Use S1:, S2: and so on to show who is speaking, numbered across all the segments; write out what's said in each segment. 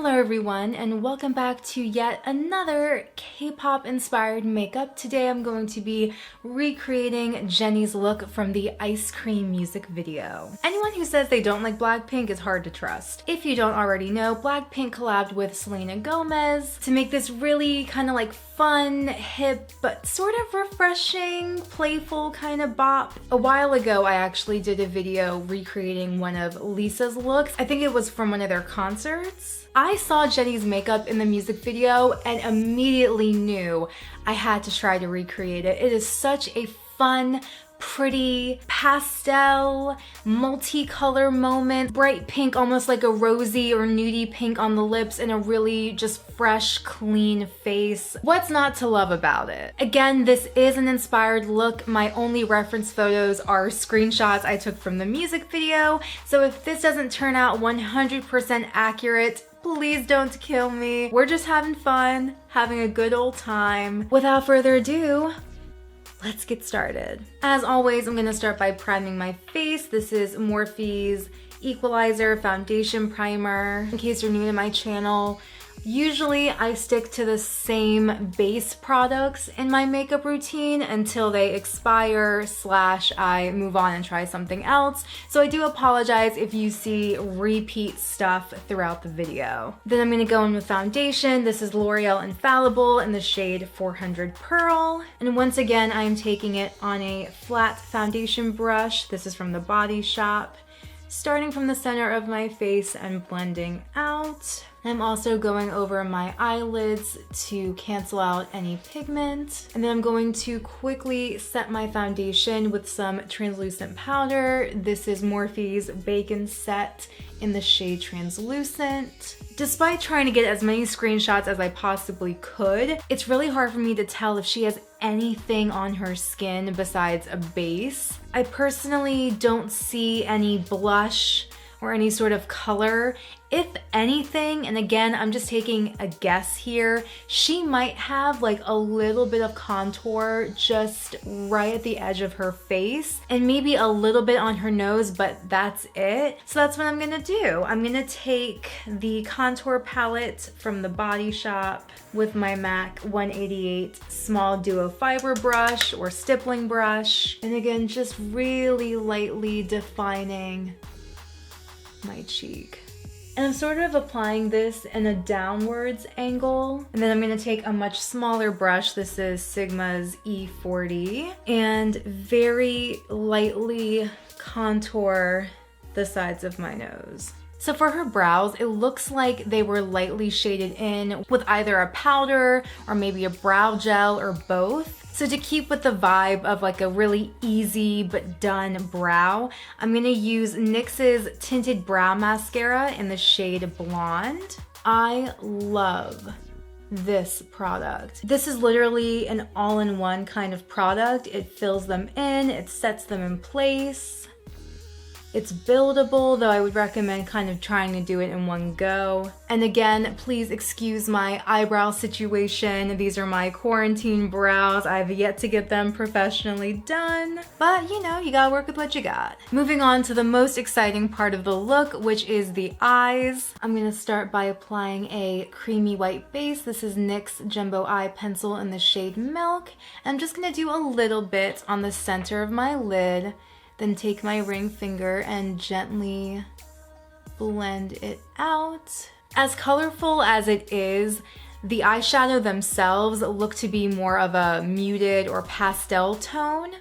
S1: Hello everyone and welcome back to yet another K-pop inspired makeup. Today I'm going to be recreating Jennie's look from the Ice Cream music video. Anyone who says they don't like BLACKPINK is hard to trust. If you don't already know, BLACKPINK collabed with Selena Gomez to make this really kind of like fun, hip, but sort of refreshing, playful kind of bop. A while ago I actually did a video recreating one of Lisa's looks. I think it was from one of their concerts. I saw Jennie's makeup in the music video and immediately knew I had to try to recreate it. It is such a fun, pretty, pastel, multicolor moment. Bright pink, almost like a rosy or nudie pink on the lips, and a really just fresh, clean face. What's not to love about it? Again, this is an inspired look. My only reference photos are screenshots I took from the music video. So if this doesn't turn out 100% accurate, please don't kill me. We're just having fun, having a good old time. Without further ado, let's get started. As always, I'm gonna start by priming my face. This is Morphe's Equalizer Foundation Primer. In case you're new to my channel, usually I stick to the same base products in my makeup routine until they expire / I move on and try something else. So I do apologize if you see repeat stuff throughout the video. Then I'm gonna go in with foundation. This is L'Oreal Infallible in the shade 400 Pearl. And once again, I'm taking it on a flat foundation brush. This is from the Body Shop. Starting from the center of my face and blending out. I'm also going over my eyelids to cancel out any pigment. And then I'm going to quickly set my foundation with some translucent powder. This is Morphe's Bacon Set in the shade Translucent. Despite trying to get as many screenshots as I possibly could, it's really hard for me to tell if she has anything on her skin besides a base. I personally don't see any blush or any sort of color. If anything, and again, I'm just taking a guess here, she might have like a little bit of contour just right at the edge of her face and maybe a little bit on her nose, but that's it. So that's what I'm gonna do. I'm gonna take the contour palette from the Body Shop with my MAC 188 small duo fiber brush or stippling brush. And again, just really lightly defining my cheek. And I'm sort of applying this in a downwards angle. And then I'm gonna take a much smaller brush. This is Sigma's E40, and very lightly contour the sides of my nose. So for her brows, it looks like they were lightly shaded in with either a powder or maybe a brow gel or both. So to keep with the vibe of like a really easy but done brow, I'm gonna use NYX's Tinted Brow Mascara in the shade Blonde. I love this product. This is literally an all-in-one kind of product. It fills them in, it sets them in place. It's buildable, though I would recommend kind of trying to do it in one go. And again, please excuse my eyebrow situation. These are my quarantine brows. I've yet to get them professionally done, but you know, you gotta work with what you got. Moving on to the most exciting part of the look, which is the eyes. I'm gonna start by applying a creamy white base. This is NYX Jumbo Eye Pencil in the shade Milk. I'm just gonna do a little bit on the center of my lid. Then take my ring finger and gently blend it out. As colorful as it is, the eyeshadow themselves look to be more of a muted or pastel tone.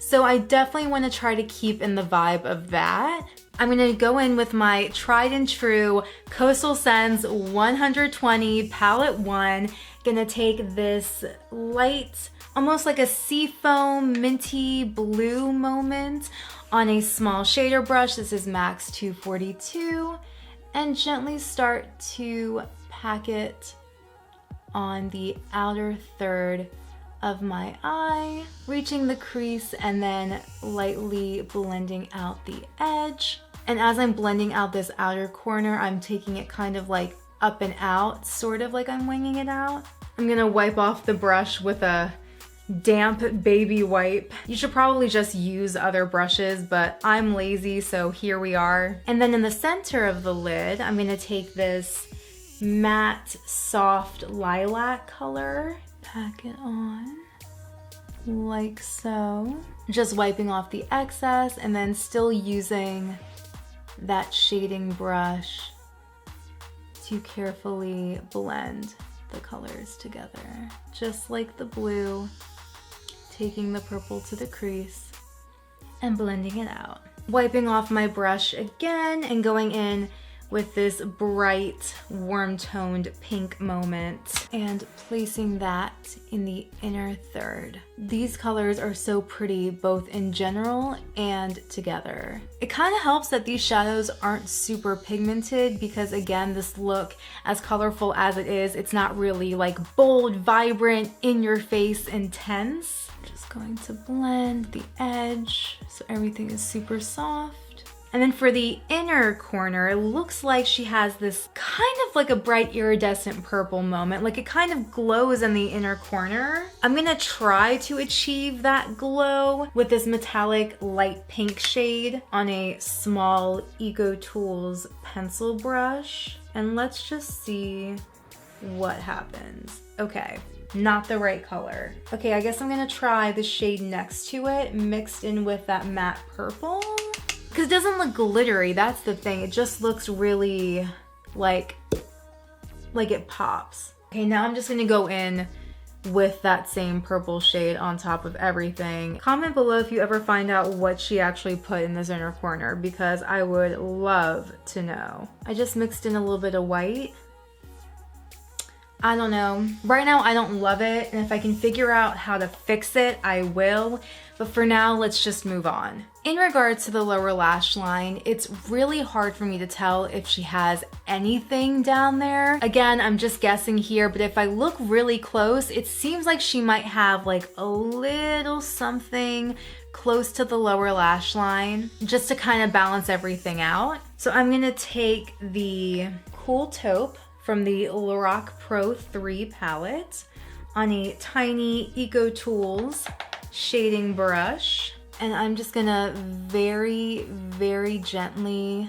S1: So I definitely want to try to keep in the vibe of that. I'm gonna go in with my tried and true Coastal Scents 120 Palette 1. Gonna take this light, almost like a seafoam minty blue moment on a small shader brush. This is MAC's 242, and gently start to pack it on the outer third of my eye, reaching the crease and then lightly blending out the edge. And as I'm blending out this outer corner, I'm taking it kind of like up and out, sort of like I'm winging it out. I'm gonna wipe off the brush with a damp baby wipe. You should probably just use other brushes, but I'm lazy, so here we are. And then in the center of the lid, I'm gonna take this matte, soft lilac color. Pack it on like so. Just wiping off the excess and then still using that shading brush to carefully blend the colors together. Just like the blue, taking the purple to the crease and blending it out. Wiping off my brush again and going in with this bright, warm-toned pink moment and placing that in the inner third. These colors are so pretty both in general and together. It kind of helps that these shadows aren't super pigmented because again, this look, as colorful as it is, it's not really like bold, vibrant, in-your-face, intense. Just going to blend the edge so everything is super soft. And then for the inner corner, it looks like she has this kind of like a bright iridescent purple moment. Like it kind of glows in the inner corner. I'm gonna try to achieve that glow with this metallic light pink shade on a small Eco Tools pencil brush. And let's just see what happens. Okay, not the right color. Okay, I guess I'm gonna try the shade next to it mixed in with that matte purple. Because it doesn't look glittery, that's the thing. It just looks really like it pops. Okay, now I'm just gonna go in with that same purple shade on top of everything. Comment below if you ever find out what she actually put in this inner corner because I would love to know. I just mixed in a little bit of white. I don't know. Right now, I don't love it, and if I can figure out how to fix it, I will. But for now, let's just move on. In regards to the lower lash line, it's really hard for me to tell if she has anything down there. Again, I'm just guessing here, but if I look really close, it seems like she might have like a little something close to the lower lash line, just to kind of balance everything out. So I'm gonna take the Cool Taupe from the Lorac Pro 3 palette on a tiny Eco Tools shading brush. And I'm just gonna very, very gently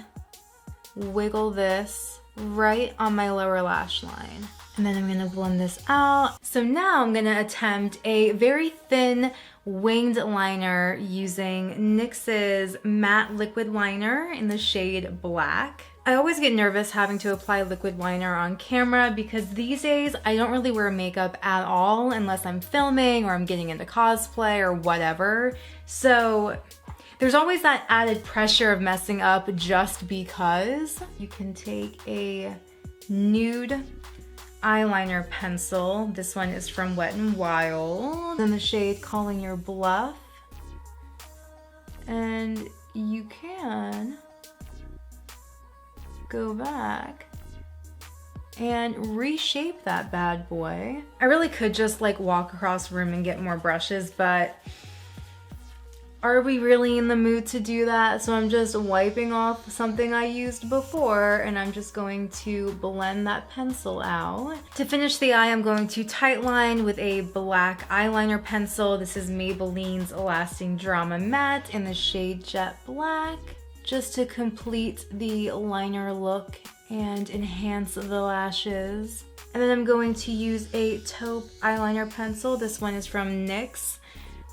S1: wiggle this right on my lower lash line. And then I'm gonna blend this out. So now I'm gonna attempt a very thin winged liner using NYX's matte liquid liner in the shade Black. I always get nervous having to apply liquid liner on camera because these days I don't really wear makeup at all unless I'm filming or I'm getting into cosplay or whatever. So there's always that added pressure of messing up just because. You can take a nude eyeliner pencil. This one is from Wet n Wild in the shade Calling Your Bluff. And you can go back and reshape that bad boy. I really could just like walk across the room and get more brushes, but are we really in the mood to do that? So I'm just wiping off something I used before and I'm just going to blend that pencil out. To finish the eye, I'm going to tightline with a black eyeliner pencil. This is Maybelline's Lasting Drama Matte in the shade Jet Black, just to complete the liner look and enhance the lashes. And then I'm going to use a taupe eyeliner pencil. This one is from NYX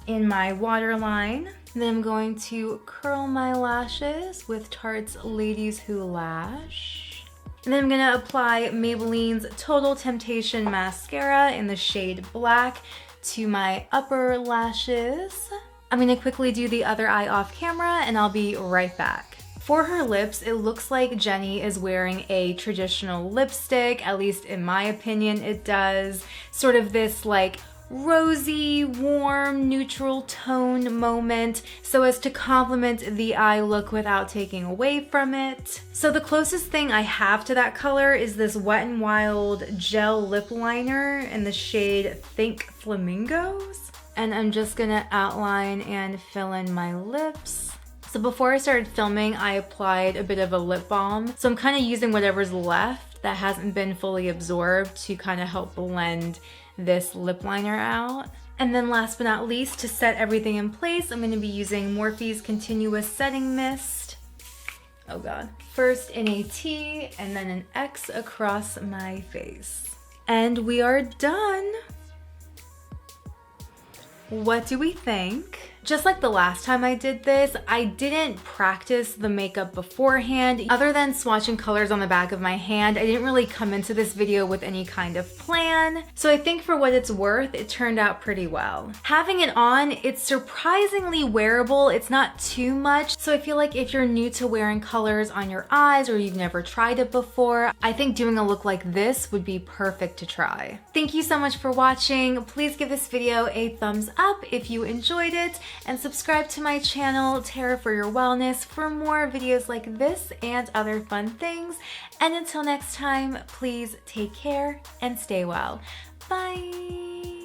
S1: in my waterline. And then I'm going to curl my lashes with Tarte's Ladies Who Lash. And then I'm gonna apply Maybelline's Total Temptation mascara in the shade Black to my upper lashes. I'm gonna quickly do the other eye off camera and I'll be right back. For her lips, it looks like Jennie is wearing a traditional lipstick, at least in my opinion it does. Sort of this like rosy, warm, neutral tone moment so as to complement the eye look without taking away from it. So the closest thing I have to that color is this Wet n Wild gel lip liner in the shade Think Flamingos. And I'm just gonna outline and fill in my lips. So before I started filming, I applied a bit of a lip balm. So I'm kind of using whatever's left that hasn't been fully absorbed to kind of help blend this lip liner out. And then last but not least, to set everything in place, I'm going to be using Morphe's Continuous Setting Mist. Oh God. First in a T and then an X across my face. And we are done. What do we think? Just like the last time I did this, I didn't practice the makeup beforehand. Other than swatching colors on the back of my hand, I didn't really come into this video with any kind of plan. So I think for what it's worth, it turned out pretty well. Having it on, it's surprisingly wearable. It's not too much. So I feel like if you're new to wearing colors on your eyes or you've never tried it before, I think doing a look like this would be perfect to try. Thank you so much for watching. Please give this video a thumbs up if you enjoyed it, and subscribe to my channel, Tara for Your Wellness, for more videos like this and other fun things. And until next time, please take care and stay well. Bye!